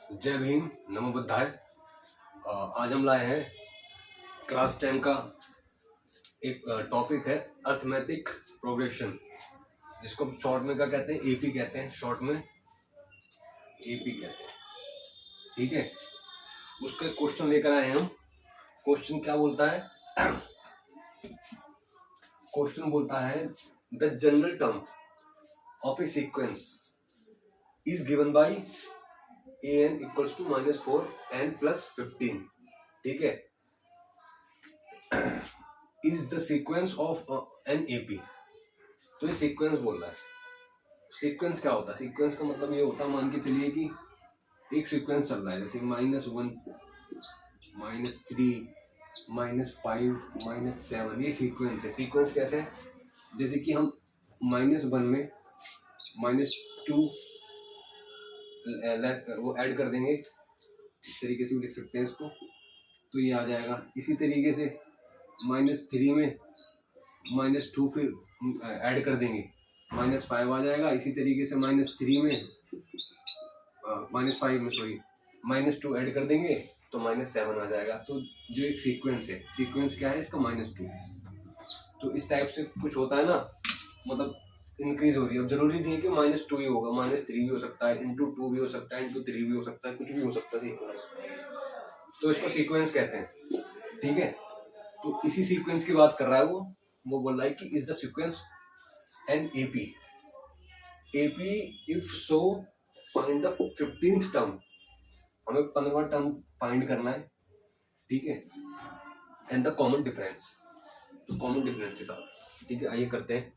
जय भीम, नमो बुद्धाय। आज हम लाए हैं क्लास 10 का एक टॉपिक है अर्थमेटिक प्रोग्रेशन, जिसको शॉर्ट में क्या कहते हैं, एपी कहते हैं। शॉर्ट में एपी कहते हैं, ठीक है। उसका क्वेश्चन लेकर आए हैं हम। क्वेश्चन क्या बोलता है? क्वेश्चन बोलता है the general term of a sequence is given by an equals to -4n + 15, ठीक है। Is the sequence of an AP. तो ये सीक्वेंस बोल रहा है। सीक्वेंस क्या होता है? सीक्वेंस का मतलब ये होता है, मान के चलिए कि एक सीक्वेंस चल रहा है, जैसे -1 -3 -5 -7, ये सीक्वेंस है। सीक्वेंस कैसे है? जैसे कि हम -1 में -2 वो ऐड कर देंगे, इस तरीके से भी लिख सकते हैं इसको, तो ये आ जाएगा। इसी तरीके से -3 में -2 फिर ऐड कर देंगे, -5 आ जाएगा। इसी तरीके से -3 में -2 ऐड कर देंगे तो -7 आ जाएगा। तो जो एक सीक्वेंस है, सीक्वेंस क्या है इसका? -2। तो इस टाइप से कुछ होता है ना, मतलब इंक्रीज हो रही है। अब जरूरी नहीं है कि -2 ही होगा, -3 भी हो सकता है, ×2 भी हो सकता है, ×3 भी हो सकता है, कुछ भी हो सकता है सीक्वेंस। तो इसको सीक्वेंस कहते हैं, ठीक है। तो इसी सीक्वेंस की बात कर रहा है वो बोल रहा है कि is the sequence an AP. AP if so find the 15th term. हमें 15वां टर्म फाइंड करना है, ठीक है। एंड द कॉमन डिफरेंस, तो कॉमन डिफरेंस के साथ, ठीक है। आइए करते हैं।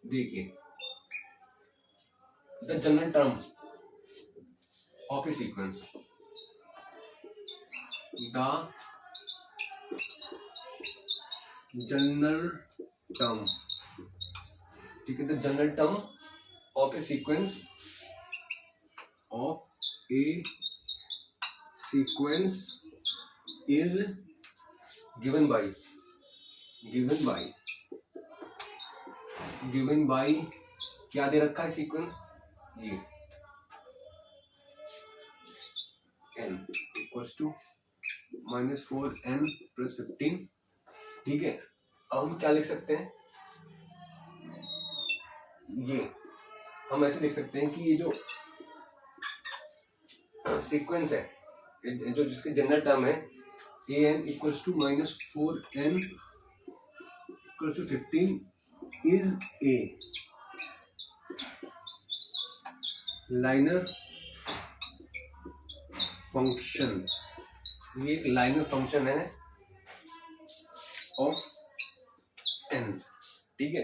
देखिए, the general term of a sequence, the general term, ठीक है। The general term of a sequence is given bye क्या दे रखा है सीक्वेंस? ये n इक्वल्स टू -4n + 15, ठीक है। अब हम क्या लिख सकते हैं? ये हम ऐसे लिख सकते हैं कि ये जो सीक्वेंस है, जो जिसके जनरल टर्म है, an equals to -4n = 15 is a linear function. ये एक लाइनर फंक्शन है ऑफ n, ठीक है।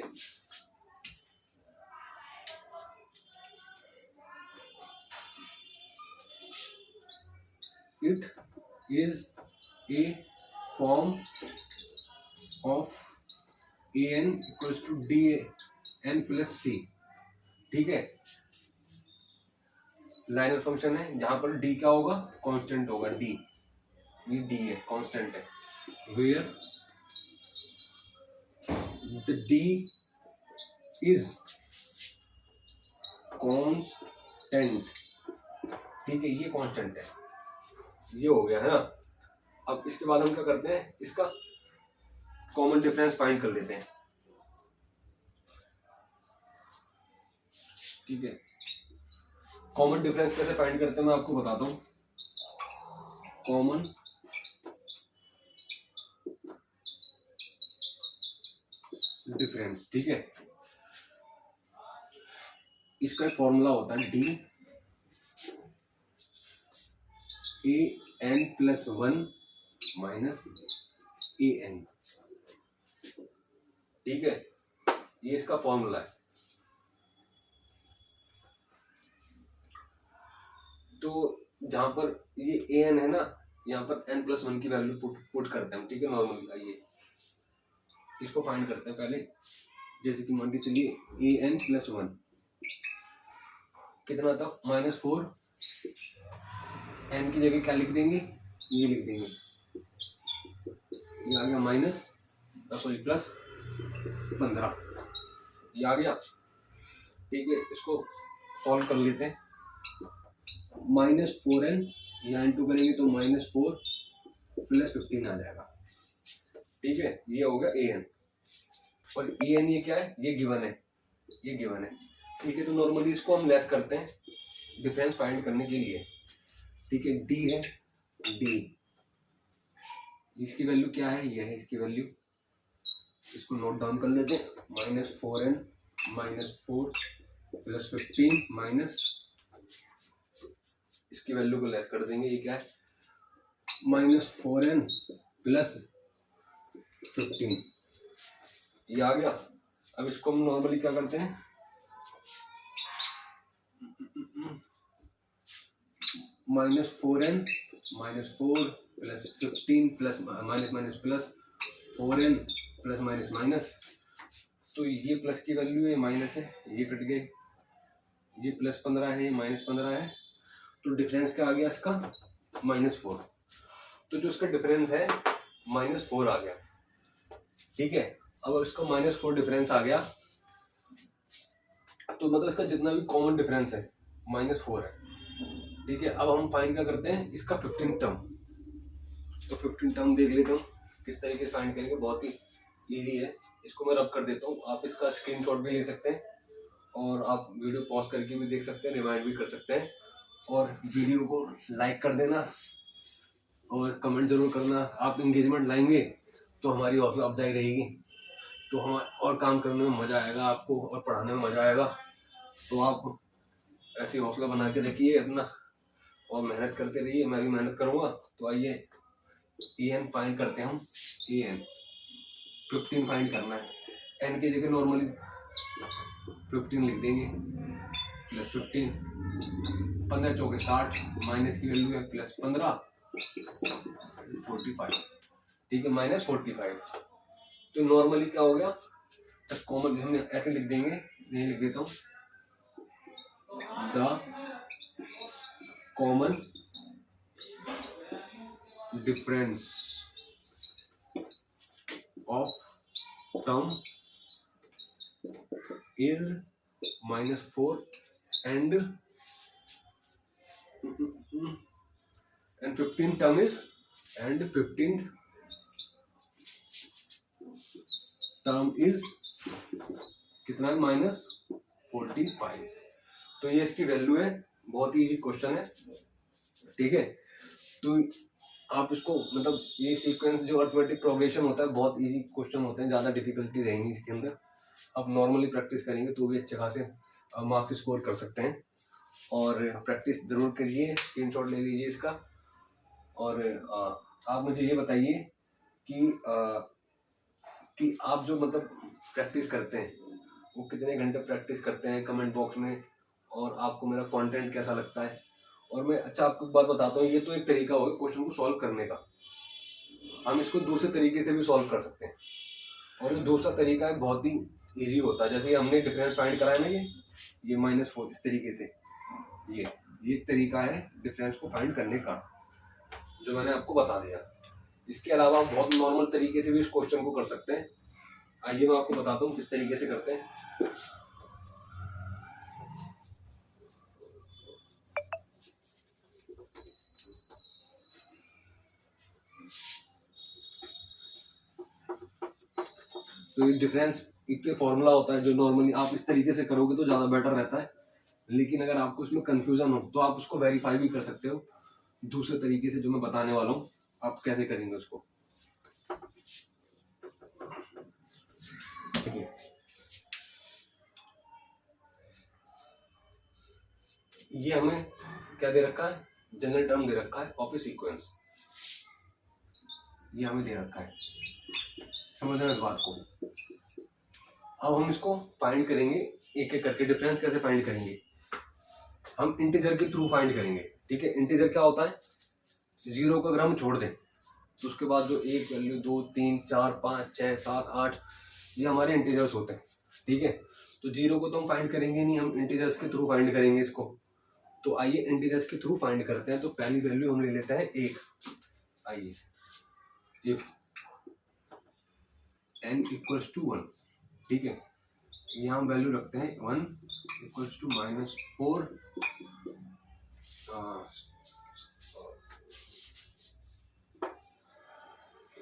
It is a form of an equals to dan + c, ठीक है। लाइनर फंक्शन है जहां पर d क्या होगा? कांस्टेंट होगा। d, ये d है, कांस्टेंट है। Where the d is constant, ठीक है। ये कांस्टेंट है, ये हो गया है ना। अब इसके बाद हम क्या करते हैं? इसका कॉमन डिफरेंस फाइंड कर लेते हैं, ठीक है। कॉमन डिफरेंस कैसे फाइंड करते हैं मैं आपको बताता हूं। कॉमन डिफरेंस, ठीक है। इसका एक फॉर्मूला होता है d an + 1 - an, ठीक है। ये इसका फॉर्मूला है। तो जहां पर ये an है ना, यहाँ पर n + 1 की वैल्यू पुट करते हैं, ठीक है। नॉर्मली आइए इसको फाइंड करते हैं पहले। जैसे कि मान के चलिए an + 1 कितना था? -4। n की जगह क्या लिख देंगे? ये लिख देंगे। ये आ गया +15, ये आ गया, ठीक है। इसको सॉल्व कर लेते हैं। -4n यहाँ इंटू करेंगे तो -4 + 15 आ जाएगा, ठीक है। ये हो गया an, और an ये क्या है, ये गिवन है, ये गिवन है, ठीक है। तो नॉर्मली इसको हम लेस करते हैं डिफरेंस फाइंड करने के लिए, ठीक है। d है, d इसकी वैल्यू क्या है, ये है इसकी वैल्यू, इसको नोट डाउन कर लेते हैं। -4n -4 + 15 माइनस इसकी वैल्यू को लेस कर देंगे, ये क्या है, -4n + 15, ये आ गया। अब इसको हम नॉर्मली क्या करते हैं, -4n -4 + 15 plus minus plus 4n plus minus minus, तो ये प्लस की वैल्यू है, माइनस है, ये कट गए, ये +15 है, ये -15 है, तो डिफरेंस क्या आ गया इसका, -4। तो जो इसका डिफरेंस है -4 आ गया, ठीक है। अब इसका -4 डिफरेंस आ गया, तो मतलब इसका जितना भी कॉमन डिफरेंस है -4 है, ठीक है। अब हम फाइंड क्या करते हैं, इसका 15 टर्म, तो 15 टर्म देख लेते हूँ किस तरीके से फाइंड करेंगे, बहुत ही इजी है। इसको मैं रब कर देता हूँ, आप इसका स्क्रीनशॉट भी ले सकते हैं, और आप वीडियो पॉज करके भी देख सकते हैं, रिवाइंड भी कर सकते हैं, और वीडियो को लाइक कर देना और कमेंट जरूर करना। आप इंगेजमेंट लाएंगे तो हमारी हौसला अफजाई रहेगी, तो हम और काम करने में मज़ा आएगा आपको, और पढ़ाने में मज़ा आएगा। तो आप ऐसी हौसला बना के रखिए अपना, और मेहनत करते रहिए, मैं भी मेहनत करूँगा। तो आइए an फाइंड करते हैं हम, an 15 फाइंड करना है, n की जगह नॉर्मली 15 लिख देंगे, +15, 15 चौके 60, माइनस की वैल्यू है +15 45, ठीक है, -45। तो नॉर्मली क्या हो गया, कॉमन हमने ऐसे लिख देंगे, नहीं लिख देता हूँ, the common difference of term is -4 and 15 term is, and 15th term is कितना है, -45। तो ये इसकी वैल्यू है, बहुत ही इजी क्वेश्चन है, ठीक है। तो आप इसको मतलब ये सीक्वेंस जो अर्थमेटिक प्रोग्रेशन होता है, बहुत इजी क्वेश्चन होते हैं, ज़्यादा डिफिकल्टी रहेंगी इसके अंदर। आप नॉर्मली प्रैक्टिस करेंगे तो भी अच्छे खासे मार्क्स स्कोर कर सकते हैं, और प्रैक्टिस ज़रूर करिए, स्क्रीनशॉट ले लीजिए इसका। और आप मुझे ये बताइए कि आप जो मतलब प्रैक्टिस करते हैं वो कितने घंटे प्रैक्टिस करते हैं, कमेंट बॉक्स में, और आपको मेरा कंटेंट कैसा लगता है। और मैं अच्छा आपको एक बात बताता हूँ, ये तो एक तरीका होगा क्वेश्चन को सॉल्व करने का, हम इसको दूसरे तरीके से भी सॉल्व कर सकते हैं, और जो दूसरा तरीका है बहुत ही ईजी होता है। जैसे हमने डिफरेंस फाइंड कराया ना, ये -4 इस तरीके से, ये एक तरीका है डिफरेंस को फाइंड करने का, जो मैंने आपको बता दिया। इसके अलावा आप बहुत नॉर्मल तरीके से भी इस क्वेश्चन को कर सकते हैं। आइए मैं आपको बताता हूँ किस तरीके से करते हैं। तो ये डिफरेंस एक तो फॉर्मूला होता है जो नॉर्मली आप इस तरीके से करोगे तो ज़्यादा बेटर रहता है, लेकिन अगर आपको इसमें कंफ्यूजन हो तो आप उसको वेरीफाई भी कर सकते हो दूसरे तरीके से, जो मैं बताने वाला हूँ आप कैसे करेंगे उसको। ये हमें क्या दे रखा है, जनरल टर्म दे रखा है ऑफ ए सीक्वेंस, ये हमें दे रखा है, समझना इस बात को। अब हम इसको फाइंड करेंगे एक एक करके। डिफरेंस कैसे फाइंड करेंगे, हम इंटीजर के थ्रू फाइंड करेंगे, ठीक है। इंटीजर क्या होता है, 0 को अगर हम छोड़ दें तो उसके बाद जो 1 वैल्यू 2 3 4 5 6 7 8 ये हमारे इंटीजर्स होते हैं, ठीक है। तो 0 को तो हम फाइंड करेंगे नहीं, हम इंटीजर्स के थ्रू फाइंड करेंगे इसको। तो आइए इंटीजर्स के थ्रू फाइंड करते हैं। तो पहली वैल्यू हम ले लेते हैं 1। आइए, इफ n = 1, ठीक है, यहाँ वैल्यू रखते हैं 1 इक्वल्स टू -4,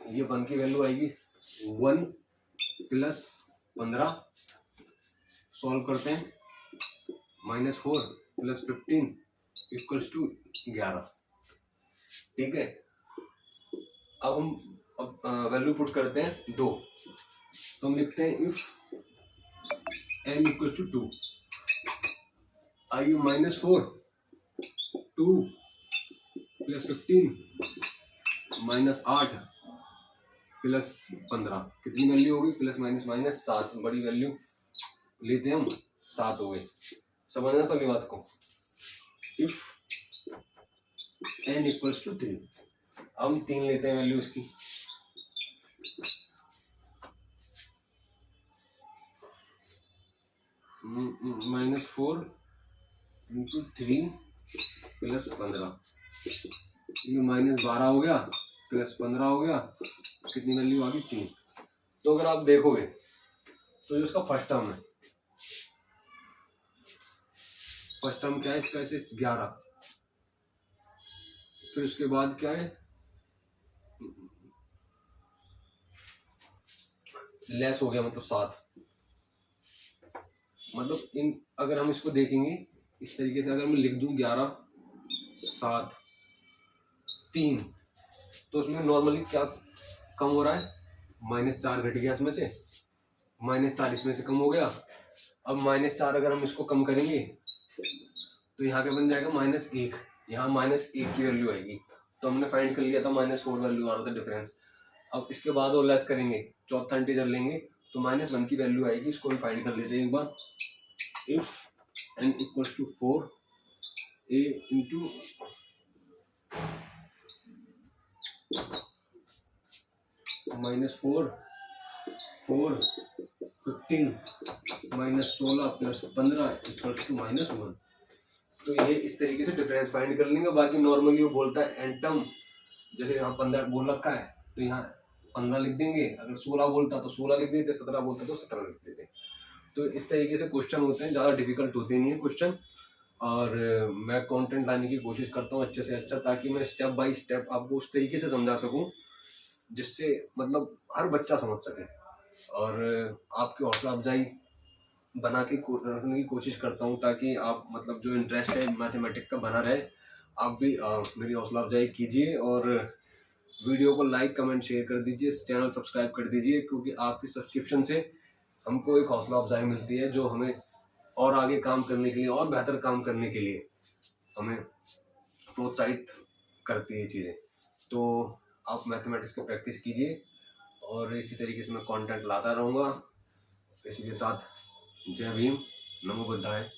ये 1 की वैल्यू आएगी 1 + 15, सॉल्व करते हैं, -4 + 15 इक्वल्स टू 11। ठीक है, अब हम वैल्यू पुट करते हैं 2, तो हम लिखते हैं इफ n इक्वल टू 2, आइए -4 2 + 15 -8 + 15, कितनी वैल्यू होगी, प्लस माइनस माइनस 7, बड़ी वैल्यू लेते हैं हम, 7 हो गए। समझना सभी बात को। इफ n इक्वल्स टू 3, हम 3 लेते हैं वैल्यू इसकी, -4 × 3 + 15, ये -12 हो गया, + 15 हो गया, कितनी वैल्यू आ गई 3। तो अगर आप देखोगे तो जो इसका फर्स्ट टर्म है, फर्स्ट टर्म क्या है इसका, ऐसे 11, फिर उसके बाद क्या है, लेस हो गया मतलब 7, मतलब इन अगर हम इसको देखेंगे इस तरीके से, अगर मैं लिख दूं 11 7 3, तो उसमें नॉर्मली क्या कम हो रहा है, -4 घट गया इसमें से, -4 इसमें से कम हो गया। अब -4 अगर हम इसको कम करेंगे तो यहाँ पे बन जाएगा -1, यहाँ -1 की वैल्यू आएगी। तो हमने फाइंड कर लिया था -4 वैल्यू आ रहा था डिफरेंस। अब इसके बाद और लेस करेंगे, चौथा इंटीजर लेंगे तो -1 की वैल्यू आएगी, इसको हम फाइंड कर लेते हैं एक बार। If n equals to 4 a into -4 4 15 -16 + 15 equals to -1। तो ये इस तरीके से डिफरेंस फाइंड कर लेंगे। बाकी नॉर्मली वो बोलता है एन टर्म, जैसे यहाँ 15 बोल रखा है तो यहाँ 15 लिख देंगे, अगर 16 बोलता तो 16 लिख देते, 17 बोलता तो 17 लिख देते। तो इस तरीके से क्वेश्चन होते हैं, ज़्यादा डिफिकल्ट होते नहीं है क्वेश्चन। और मैं कंटेंट लाने की कोशिश करता हूँ अच्छे से अच्छा, ताकि मैं स्टेप बाय स्टेप आपको उस तरीके से समझा सकूँ जिससे मतलब हर बच्चा समझ सके, और आपकी हौसला अफजाई बना के रखने की कोशिश करता हूँ, ताकि आप मतलब जो इंटरेस्ट है मैथमेटिक्स का बना रहे। आप भी मेरी हौसला अफजाई कीजिए, और वीडियो को लाइक कमेंट शेयर कर दीजिए, चैनल सब्सक्राइब कर दीजिए, क्योंकि आपकी सब्सक्रिप्शन से हमको एक हौसला अफजाई मिलती है, जो हमें और आगे काम करने के लिए और बेहतर काम करने के लिए हमें प्रोत्साहित करती है चीज़ें। तो आप मैथमेटिक्स को प्रैक्टिस कीजिए, और इसी तरीके से मैं कंटेंट लाता रहूँगा। इसी के साथ जय भीम, नमो बुद्धाय।